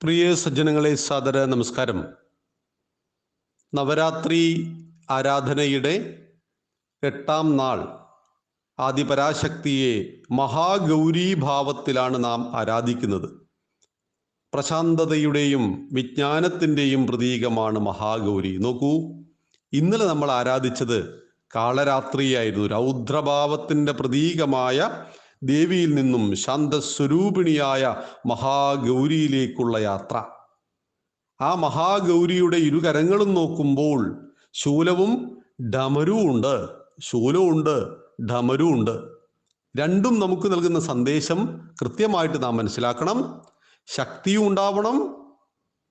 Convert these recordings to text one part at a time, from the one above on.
പ്രിയ സജ്ജനങ്ങളെ, സാദര നമസ്കാരം. നവരാത്രി ആരാധനയുടെ 8ാം നാൾ ആദിപരാശക്തിയെ മഹാഗൗരീ ഭാവത്തിലാണ് നാം ആരാധിക്കുന്നത്. പ്രശാന്തതയുടെയും വിജ്ഞാനത്തിൻ്റെയും പ്രതീകമാണ് മഹാഗൗരി. നോക്കൂ, ഇന്നലെ നമ്മൾ ആരാധിച്ചത് കാളരാത്രിയായിരുന്നു. രൗദ്രഭാവത്തിൻ്റെ പ്രതീകമായ ദേവിയിൽ നിന്നും ശാന്തസ്വരൂപിണിയായ മഹാഗൗരിയിലേക്കുള്ള യാത്ര. ആ മഹാഗൗരിയുടെ ഇരുകരങ്ങളും നോക്കുമ്പോൾ ശൂലവും ഡമരുവും ഉണ്ട്. ശൂലമുണ്ട്, ഡമരുവുണ്ട്. രണ്ടും നമുക്ക് നൽകുന്ന സന്ദേശം കൃത്യമായിട്ട് നാം മനസ്സിലാക്കണം. ശക്തിയും ഉണ്ടാവണം,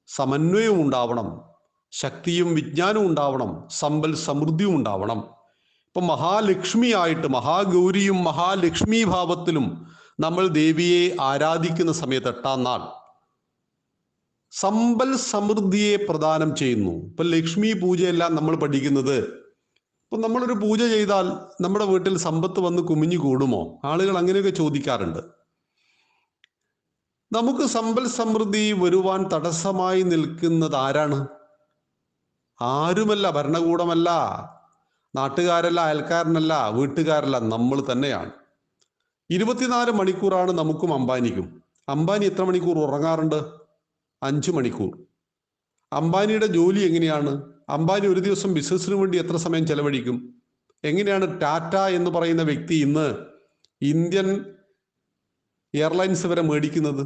സമന്വയവും ഉണ്ടാവണം. ശക്തിയും വിജ്ഞാനവും ഉണ്ടാവണം, സമ്പൽ സമൃദ്ധിയും ഉണ്ടാവണം. ഇപ്പം മഹാലക്ഷ്മിയായിട്ട് മഹാഗൗരിയും മഹാലക്ഷ്മി ഭാവത്തിലും നമ്മൾ ദേവിയെ ആരാധിക്കുന്ന സമയത്ത് 8ാം നാൾ സമ്പൽ സമൃദ്ധിയെ പ്രദാനം ചെയ്യുന്നു. ഇപ്പം ലക്ഷ്മി പൂജയെല്ലാം നമ്മൾ പഠിക്കുന്നത്, ഇപ്പം നമ്മളൊരു പൂജ ചെയ്താൽ നമ്മുടെ വീട്ടിൽ സമ്പത്ത് വന്ന് കുമിഞ്ഞു കൂടുമോ? ആളുകൾ അങ്ങനെയൊക്കെ ചോദിക്കാറുണ്ട്. നമുക്ക് സമ്പൽ സമൃദ്ധി വരുവാൻ തടസ്സമായി നിൽക്കുന്നത് ആരാണ്? ആരുമല്ല, ഭരണകൂടമല്ല, നാട്ടുകാരല്ല, അയൽക്കാരനല്ല, വീട്ടുകാരല്ല, നമ്മൾ തന്നെയാണ്. 24 മണിക്കൂറാണ് നമുക്കും അംബാനിക്കും. അംബാനി എത്ര മണിക്കൂർ ഉറങ്ങാറുണ്ട്? 5 മണിക്കൂർ. അംബാനിയുടെ ജോലി എങ്ങനെയാണ്? അംബാനി ഒരു ദിവസം ബിസിനസ്സിന് വേണ്ടി എത്ര സമയം ചെലവഴിക്കും? എങ്ങനെയാണ് ടാറ്റ എന്ന് പറയുന്ന വ്യക്തി ഇന്ന് ഇന്ത്യൻ എയർലൈൻസ് വരെ മേടിക്കുന്നത്?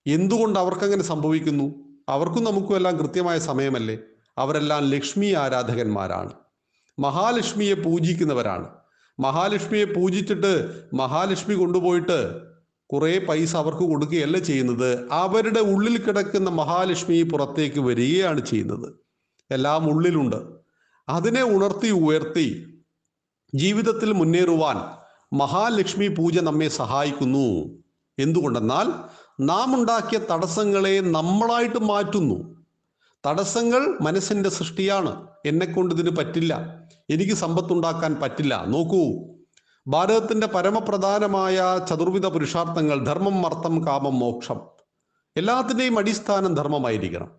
എന്തുകൊണ്ട് അവർക്കങ്ങനെ സംഭവിക്കുന്നു? അവർക്കും നമുക്കും എല്ലാം കൃത്യമായ സമയമല്ലേ? അവരെല്ലാം ലക്ഷ്മി ആരാധകന്മാരാണ്, മഹാലക്ഷ്മിയെ പൂജിക്കുന്നവരാണ്. മഹാലക്ഷ്മിയെ പൂജിച്ചിട്ട് മഹാലക്ഷ്മി കൊണ്ടുപോയിട്ട് കുറേ പൈസ അവർക്ക് കൊടുക്കുകയല്ല ചെയ്യുന്നത്. അവരുടെ ഉള്ളിൽ കിടക്കുന്ന മഹാലക്ഷ്മി പുറത്തേക്ക് വരികയാണ് ചെയ്യുന്നത്. എല്ലാം ഉള്ളിലുണ്ട്. അതിനെ ഉണർത്തി ഉയർത്തി ജീവിതത്തിൽ മുന്നേറുവാൻ മഹാലക്ഷ്മി പൂജ നമ്മെ സഹായിക്കുന്നു. എന്തുകൊണ്ടെന്നാൽ നാം ഉണ്ടാക്കിയ തടസ്സങ്ങളെ നമ്മളായിട്ട് മാറ്റുന്നു. തടസ്സങ്ങൾ മനസ്സിന്റെ സൃഷ്ടിയാണ്. എന്നെക്കൊണ്ട് ഇതിന് പറ്റില്ല, എനിക്ക് സമ്പത്തുണ്ടാക്കാൻ പറ്റില്ല. നോക്കൂ, ഭാരതത്തിന്റെ പരമപ്രധാനമായ ചതുർവിധ പുരുഷാർത്ഥങ്ങൾ ധർമ്മം, അർത്ഥം, കാമം, മോക്ഷം, എല്ലാത്തിൻ്റെയും അടിസ്ഥാനം ധർമ്മമായിരിക്കണം.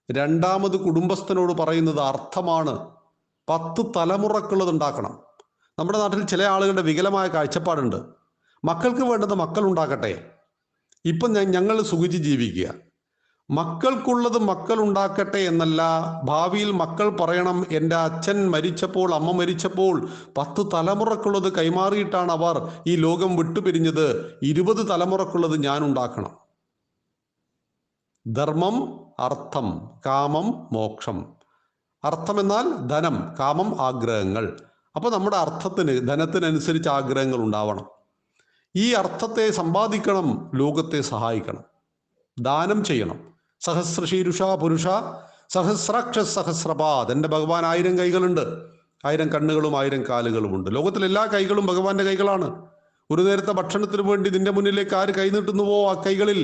രണ്ടാമത് കുടുംബസ്ഥനോട് പറയുന്നത് അർത്ഥമാണ്. 10 തലമുറക്കുള്ളത് ഉണ്ടാക്കണം. നമ്മുടെ നാട്ടിൽ ചില ആളുകളുടെ വികലമായ കാഴ്ചപ്പാടുണ്ട്. മക്കൾക്ക് വേണ്ടത് മക്കൾ ഉണ്ടാക്കട്ടെ, ഇപ്പം ഞങ്ങൾ സുഖിച്ച് ജീവിക്കുക. മക്കൾക്കുള്ളത് മക്കൾ ഉണ്ടാക്കട്ടെ എന്നല്ല, ഭാവിയിൽ മക്കൾ പറയണം, എൻ്റെ അച്ഛൻ മരിച്ചപ്പോൾ, അമ്മ മരിച്ചപ്പോൾ 10 തലമുറക്കുള്ളത് കൈമാറിയിട്ടാണ് അവർ ഈ ലോകം വിട്ടുപിരിഞ്ഞത്. 20 തലമുറക്കുള്ളത് ഞാൻ ഉണ്ടാക്കണം. ധർമ്മം, അർത്ഥം, കാമം, മോക്ഷം. അർത്ഥം എന്നാൽ ധനം, കാമം ആഗ്രഹങ്ങൾ. അപ്പൊ നമ്മുടെ അർത്ഥത്തിന്, ധനത്തിനനുസരിച്ച് ആഗ്രഹങ്ങൾ ഉണ്ടാവണം. ഈ അർത്ഥത്തെ സമ്പാദിക്കണം, ലോകത്തെ സഹായിക്കണം, ദാനം ചെയ്യണം. സഹസ്രശീരുഷ പുരുഷ സഹസ്രാക്ഷ സഹസ്രപാദ്. എൻ്റെ ഭഗവാൻ 1000 കൈകളുണ്ട്, 1000 കണ്ണുകളും 1000 കാലുകളുമുണ്ട്. ലോകത്തിലെ എല്ലാ കൈകളും ഭഗവാന്റെ കൈകളാണ്. ഒരു നേരത്തെ ഭക്ഷണത്തിന് വേണ്ടി നിന്റെ മുന്നിലേക്ക് ആര് കൈ നീട്ടുന്നുവോ ആ കൈകളിൽ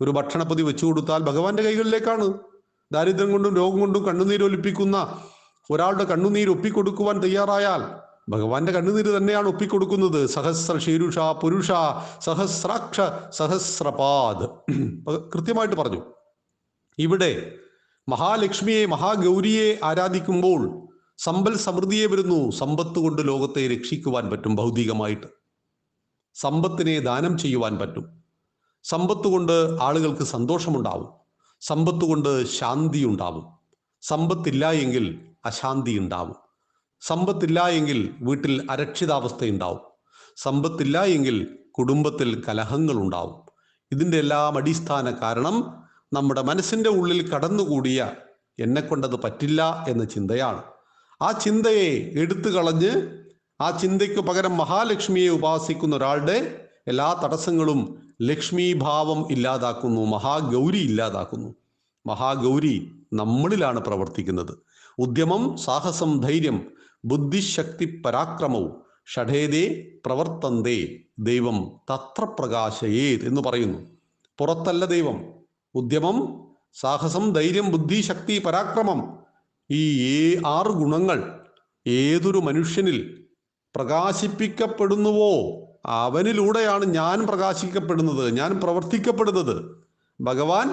ഒരു ഭക്ഷണപ്പൊതി വെച്ചു കൊടുത്താൽ ഭഗവാന്റെ കൈകളിലേക്കാണ്. ദാരിദ്ര്യം കൊണ്ടും രോഗം കൊണ്ടും കണ്ണുനീരൊലിപ്പിക്കുന്ന ഒരാളുടെ കണ്ണുനീര് ഒപ്പിക്കൊടുക്കുവാൻ തയ്യാറായാൽ ഭഗവാന്റെ കണ്ണുനീര് തന്നെയാണ് ഒപ്പിക്കൊടുക്കുന്നത്. സഹസ്രശീരുഷ പുരുഷ സഹസ്രാക്ഷ സഹസ്രപാദ്. കൃത്യമായിട്ട് പറഞ്ഞു. ഇവിടെ മഹാലക്ഷ്മിയെ, മഹാഗൗരിയെ ആരാധിക്കുമ്പോൾ സമ്പൽ സമൃദ്ധിയെ വരുന്നു. സമ്പത്ത് കൊണ്ട് ലോകത്തെ രക്ഷിക്കുവാൻ പറ്റും. ഭൗതികമായിട്ട് സമ്പത്തിനെ ദാനം ചെയ്യുവാൻ പറ്റും. സമ്പത്ത് കൊണ്ട് ആളുകൾക്ക് സന്തോഷമുണ്ടാവും. സമ്പത്ത് കൊണ്ട് ശാന്തി ഉണ്ടാവും. സമ്പത്തില്ല എങ്കിൽ അശാന്തി ഉണ്ടാവും. സമ്പത്തില്ല എങ്കിൽ വീട്ടിൽ അരക്ഷിതാവസ്ഥയുണ്ടാവും. സമ്പത്തില്ല എങ്കിൽ കുടുംബത്തിൽ കലഹങ്ങൾ ഉണ്ടാവും. ഇതിൻ്റെ എല്ലാം അടിസ്ഥാന കാരണം നമ്മുടെ മനസ്സിൻ്റെ ഉള്ളിൽ കടന്നുകൂടിയ എന്നെക്കൊണ്ടത് പറ്റില്ല എന്ന ചിന്തയാണ്. ആ ചിന്തയെ എടുത്തു കളഞ്ഞ് ആ ചിന്തയ്ക്ക് പകരം മഹാലക്ഷ്മിയെ ഉപാസിക്കുന്ന ഒരാളുടെ എല്ലാ തടസ്സങ്ങളും ലക്ഷ്മി ഭാവം ഇല്ലാതാക്കുന്നു, മഹാഗൗരി ഇല്ലാതാക്കുന്നു. മഹാഗൗരി നമ്മളിലാണ് പ്രവർത്തിക്കുന്നത്. ഉദ്യമം, സാഹസം, ധൈര്യം, ബുദ്ധിശക്തി, പരാക്രമവും ഷഠേതേ പ്രവർത്തന്തേ ദൈവം തത്ര പ്രകാശയേത് എന്ന് പറയുന്നു. പുറത്തല്ല ദൈവം. ഉദ്യമം, സാഹസം, ധൈര്യം, ബുദ്ധി, ശക്തി, പരാക്രമം, ഈ 6 ഗുണങ്ങൾ ഏതൊരു മനുഷ്യനിൽ പ്രകാശിപ്പിക്കപ്പെടുന്നുവോ അവനിലൂടെയാണ് ഞാൻ പ്രകാശിക്കപ്പെടുന്നത്, ഞാൻ പ്രവർത്തിക്കപ്പെടുന്നത്. ഭഗവാൻ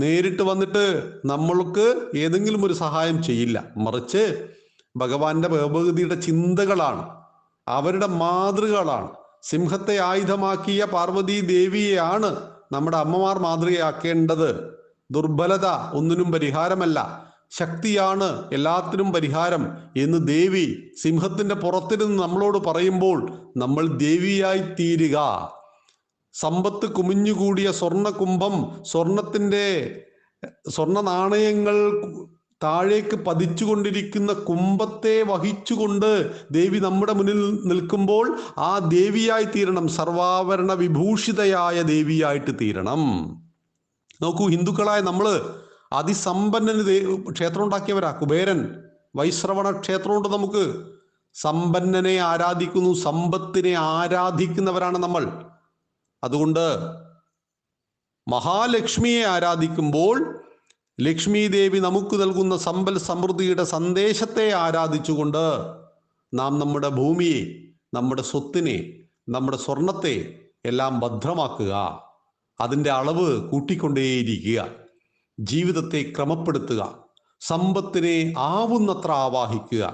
നേരിട്ട് വന്നിട്ട് നമ്മൾക്ക് ഏതെങ്കിലും ഒരു സഹായം ചെയ്യില്ല. മറിച്ച് ഭഗവാന്റെ ഭഗവതിയുടെ ചിന്തകളാണ്, അവരുടെ മാതൃകകളാണ്. സിംഹത്തെ ആയുധമാക്കിയ പാർവതി ദേവിയെയാണ് നമ്മുടെ അമ്മമാർ മാതൃകയാക്കേണ്ടത്. ദുർബലത ഒന്നിനും പരിഹാരമല്ല, ശക്തിയാണ് എല്ലാത്തിനും പരിഹാരം എന്ന് ദേവി സിംഹത്തിന്റെ പുറത്തിരുന്ന് നമ്മളോട് പറയുമ്പോൾ നമ്മൾ ദേവിയായി തീരുക. സമ്പത്ത് കുമിഞ്ഞുകൂടിയ സ്വർണ്ണ കുംഭം, സ്വർണ്ണ നാണയങ്ങൾ താഴേക്ക് പതിച്ചുകൊണ്ടിരിക്കുന്ന കുംഭത്തെ വഹിച്ചുകൊണ്ട് ദേവി നമ്മുടെ മുന്നിൽ നിൽക്കുമ്പോൾ ആ ദേവിയായി തീരണം, സർവാഭരണ വിഭൂഷിതയായ ദേവിയായിട്ട് തീരണം. നോക്കൂ, ഹിന്ദുക്കളായ നമ്മള് അതിസമ്പന്നന് ക്ഷേത്രം ഉണ്ടാക്കിയവരാ. കുബേരൻ വൈശ്രവണ ക്ഷേത്രമുണ്ട് നമുക്ക്. സമ്പന്നനെ ആരാധിക്കുന്നു, സമ്പത്തിനെ ആരാധിക്കുന്നവരാണ് നമ്മൾ. അതുകൊണ്ട് മഹാലക്ഷ്മിയെ ആരാധിക്കുമ്പോൾ ലക്ഷ്മി ദേവി നമുക്ക് നൽകുന്ന സമ്പൽ സമൃദ്ധിയുടെ സന്ദേശത്തെ ആരാധിച്ചുകൊണ്ട് നാം നമ്മുടെ ഭൂമിയെ, നമ്മുടെ സ്വത്തിനെ, നമ്മുടെ സ്വർണത്തെ എല്ലാം ഭദ്രമാക്കുക, അതിൻ്റെ അളവ് കൂട്ടിക്കൊണ്ടേയിരിക്കുക, ജീവിതത്തെ ക്രമപ്പെടുത്തുക, സമ്പത്തിനെ ആവുന്നത്ര ആവാഹിക്കുക.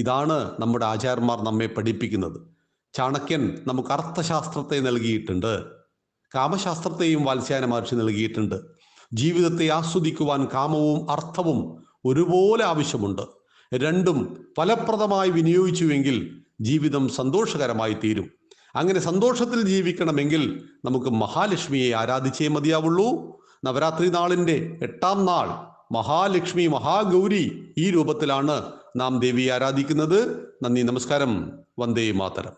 ഇതാണ് നമ്മുടെ ആചാര്യന്മാർ നമ്മെ പഠിപ്പിക്കുന്നത്. ചാണക്യൻ നമുക്ക് അർത്ഥശാസ്ത്രത്തെ നൽകിയിട്ടുണ്ട്, കാമശാസ്ത്രത്തെയും വാത്സ്യായന മഹർഷി നൽകിയിട്ടുണ്ട്. ജീവിതത്തെ ആസ്വദിക്കുവാൻ കാമവും അർത്ഥവും ഒരുപോലെ ആവശ്യമുണ്ട്. രണ്ടും ഫലപ്രദമായി വിനിയോഗിച്ചുവെങ്കിൽ ജീവിതം സന്തോഷകരമായി തീരും. അങ്ങനെ സന്തോഷത്തിൽ ജീവിക്കണമെങ്കിൽ നമുക്ക് മഹാലക്ഷ്മിയെ ആരാധിച്ചേ മതിയാവുള്ളൂ. നവരാത്രി നാളിൻ്റെ 8ാം നാൾ മഹാലക്ഷ്മി, മഹാഗൗരി ഈ രൂപത്തിലാണ് നാം ദേവിയെ ആരാധിക്കുന്നത്. നന്ദി, നമസ്കാരം. വന്ദേ മാതരം.